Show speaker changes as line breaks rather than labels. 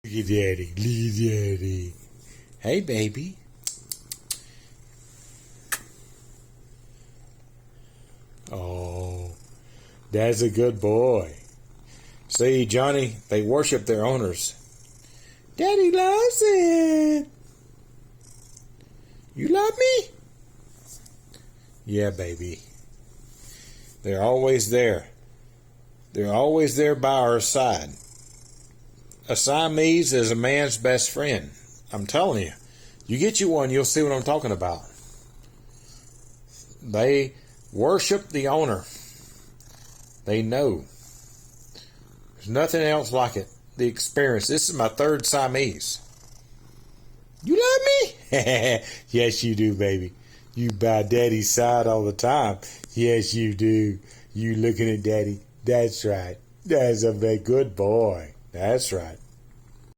Look at daddy. Look at daddy. Hey, baby. Oh, that's a good boy. See, Johnny, they worship their owners. Daddy loves it. You love me? Yeah, baby. They're always there. They're always there by our side. A Siamese is a man's best friend. I'm telling you. You get you one, you'll see what I'm talking about. They worship the owner. They know. There's nothing else like it. The experience. This is my third Siamese. You love me? Yes, you do, baby. You by daddy's side all the time. Yes, you do. You looking at daddy. That's right. That's a very good boy. That's right.